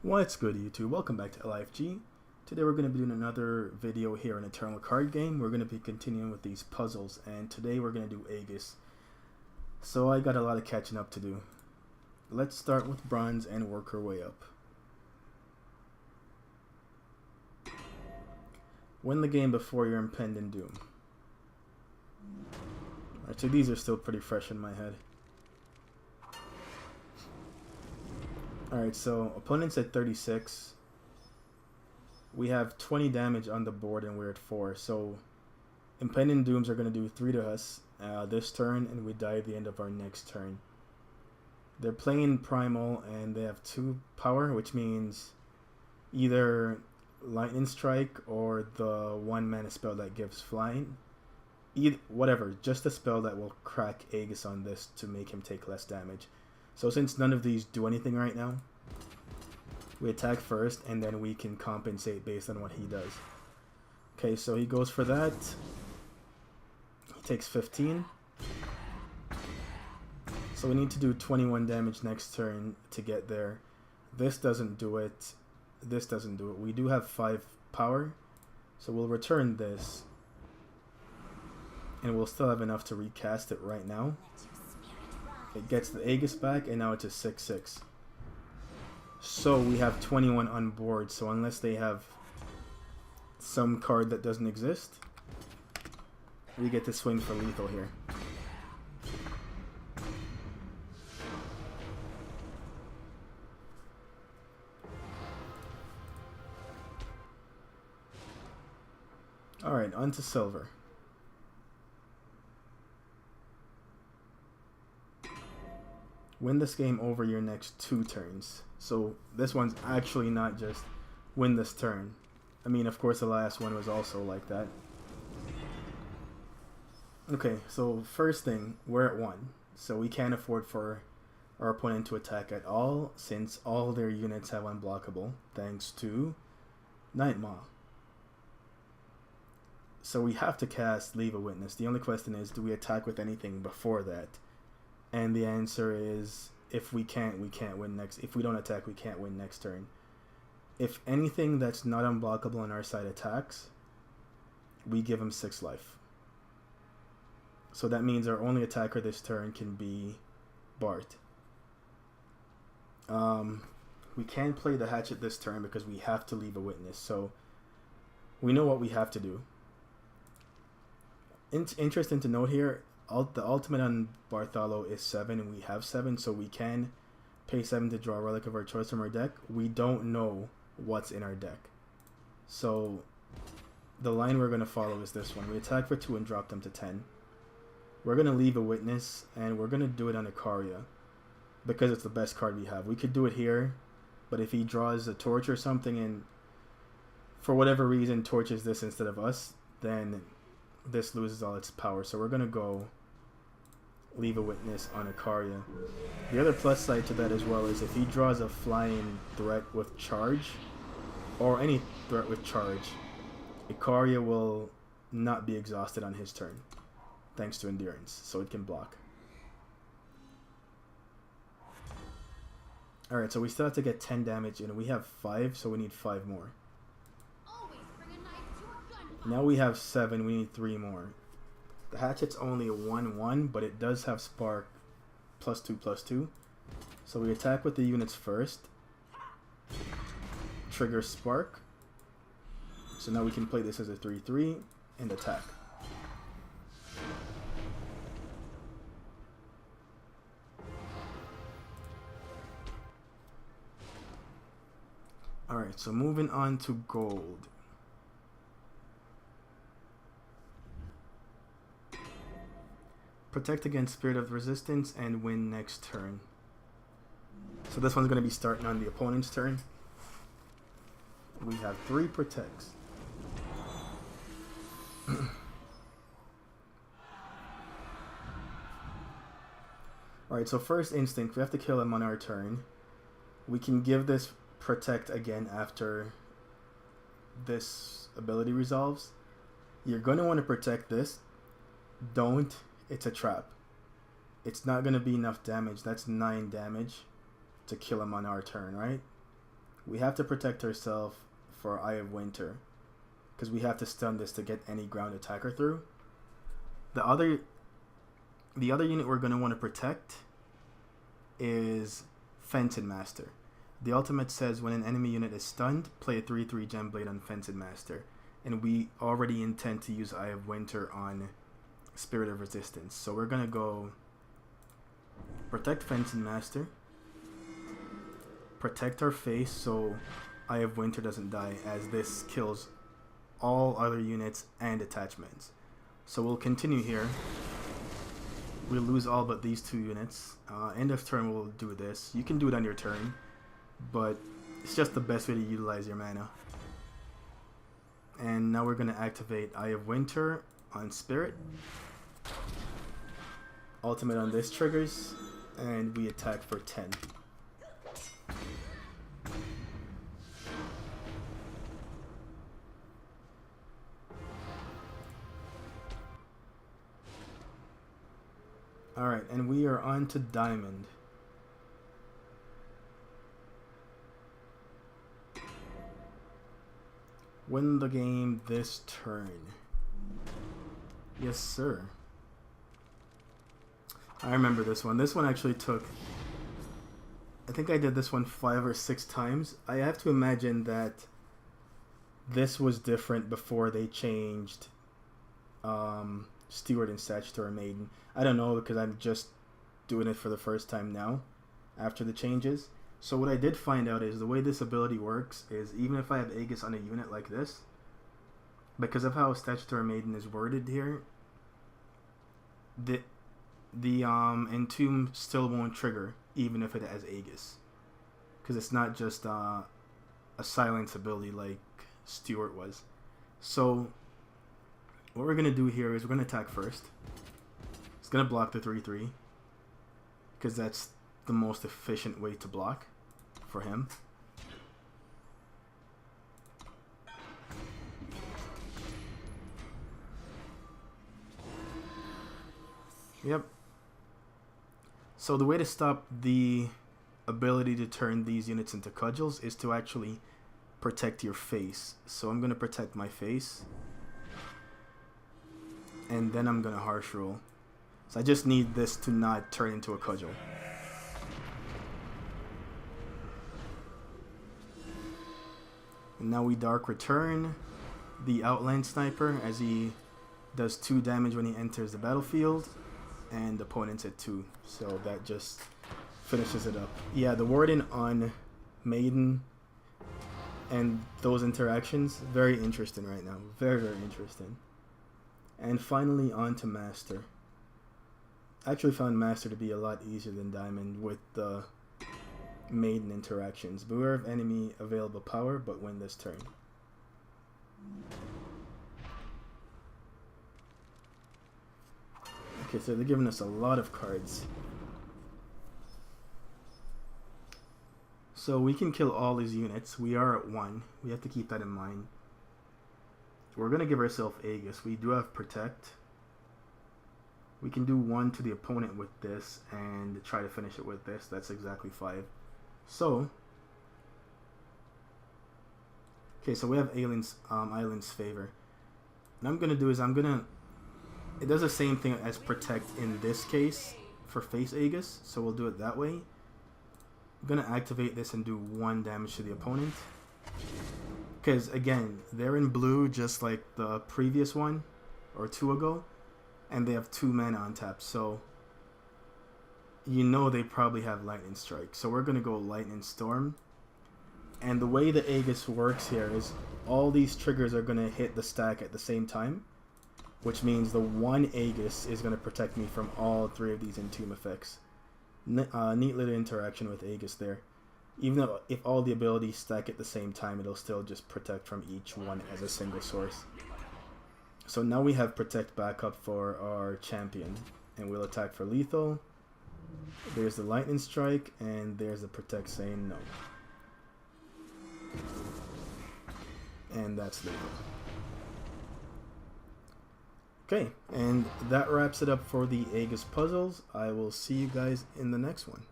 What's good, YouTube? Welcome back to LIFG. Today we're going to be doing another video here in Eternal Card Game. We're going to be continuing with these puzzles, and today we're going to do Aegis. So I got a lot of catching up to do. Let's start with bronze and work our way up. Win the game before your impending doom. Alright, so these are still pretty fresh in my head. Alright, so opponent's at 36. We have 20 damage on the board and we're at 4. So impending dooms are going to do 3 to us this turn, and we die at the end of our next turn. They're playing primal and they have 2 power, which means either lightning strike or the 1 mana spell that gives flying. Whatever, just a spell that will crack Aegis on this to make him take less damage. So since none of these do anything right now, we attack first and then we can compensate based on what he does. Okay, so he goes for that. He takes 15. So we need to do 21 damage next turn to get there. This doesn't do it. This doesn't do it. We do have 5 power, so we'll return this. And we'll still have enough to recast it right now. It gets the Aegis back, and now it's a 6/6. So we have 21 on board, so unless they have some card that doesn't exist, we get to swing for lethal here. Alright, on to silver. Win this game over your next 2 turns. So this one's actually not just win this turn. I mean, of course the last one was also like that. Okay, so first thing, we're at 1. So we can't afford for our opponent to attack at all, since all their units have unblockable, thanks to Nightmaw. So we have to cast Leave a Witness. The only question is, do we attack with anything before that? And the answer is, if we can't win next. If we don't attack, we can't win next turn. If anything that's not unblockable on our side attacks, we give him 6 life. So that means our only attacker this turn can be Bart. We can't play the hatchet this turn because we have to leave a witness. So we know what we have to do. Interesting to note here, the ultimate on Bartholo is 7 and we have 7, so we can pay 7 to draw a relic of our choice from our deck. We don't know what's in our deck. So the line we're going to follow is this one. We attack for 2 and drop them to 10. We're going to leave a witness and we're going to do it on Ikaria because it's the best card we have. We could do it here, but if he draws a torch or something and for whatever reason torches this instead of us, then this loses all its power. So we're going to go leave a witness on Ikaria. The other plus side to that as well is if he draws a flying threat with charge, or any threat with charge, Ikaria will not be exhausted on his turn, thanks to endurance, so it can block. Alright, so we still have to get 10 damage and we have 5, so we need 5 more. Now we have 7, we need 3 more. The hatchet's only a 1/1, but it does have spark +2/+2. So we attack with the units first. Trigger spark. So now we can play this as a 3/3 and attack. Alright, so moving on to gold. Protect against Spirit of Resistance and win next turn. So this one's going to be starting on the opponent's turn. We have 3 protects. Alright, so first instinct, we have to kill him on our turn. We can give this protect again after this ability resolves. You're going to want to protect this. Don't. It's a trap. It's not going to be enough damage. That's 9 damage to kill him on our turn, right? We have to protect ourselves for Eye of Winter, because we have to stun this to get any ground attacker through. The other unit we're going to want to protect is Fencing Master. The ultimate says when an enemy unit is stunned, play a 3/3 Gem Blade on Fencing Master. And we already intend to use Eye of Winter on Spirit of Resistance. So we're going to go protect Fencing Master, protect our face so Eye of Winter doesn't die, as this kills all other units and attachments. So we'll continue here. We'll lose all but these 2 units. End of turn we'll do this. You can do it on your turn, but it's just the best way to utilize your mana. And now we're going to activate Eye of Winter on Spirit. Ultimate on this triggers, and we attack for 10. Alright, and we are on to Diamond. Win the game this turn. Yes, sir. I remember this one. This one actually took... I think I did this one 5 or 6 times. I have to imagine that this was different before they changed Steward and Statutory Maiden. I don't know, because I'm just doing it for the first time now after the changes. So what I did find out is the way this ability works is even if I have Aegis on a unit like this, because of how Statutory Maiden is worded here, the Entomb still won't trigger even if it has Aegis, because it's not just a silence ability like Stewart was. So what we're going to do here is we're going to attack first. It's going to block the 3/3 because that's the most efficient way to block for him. Yep. So the way to stop the ability to turn these units into cudgels is to actually protect your face. So I'm going to protect my face, and then I'm going to harsh roll. So I just need this to not turn into a cudgel. And now we Dark Return the Outland Sniper as he does 2 damage when he enters the battlefield, and opponents at 2. So that just finishes it up. Yeah, the wording on Maiden and those interactions, very interesting right now. Very, very interesting. And finally on to Master. I actually found Master to be a lot easier than Diamond with the Maiden interactions. Beware of enemy available power, but win this turn. Okay, so they're giving us a lot of cards. So we can kill all these units. We are at 1. We have to keep that in mind. We're going to give ourselves Aegis. We do have Protect. We can do 1 to the opponent with this and try to finish it with this. That's exactly 5. So, okay, so we have Island's Favor. What I'm going to do is it does the same thing as Protect in this case for face Aegis, so we'll do it that way. I'm going to activate this and do 1 damage to the opponent. Because, again, they're in blue just like the previous one, or 2 ago, and they have 2 mana on tap, so you know they probably have Lightning Strike. So we're going to go Lightning Storm. And the way the Aegis works here is all these triggers are going to hit the stack at the same time, which means the 1 Aegis is going to protect me from all 3 of these Entomb effects. Neat little interaction with Aegis there. Even though if all the abilities stack at the same time, it'll still just protect from each one as a single source. So now we have Protect backup for our champion, and we'll attack for lethal. There's the Lightning Strike, and there's the Protect saying no. And that's lethal. Okay, and that wraps it up for the Aegis puzzles. I will see you guys in the next one.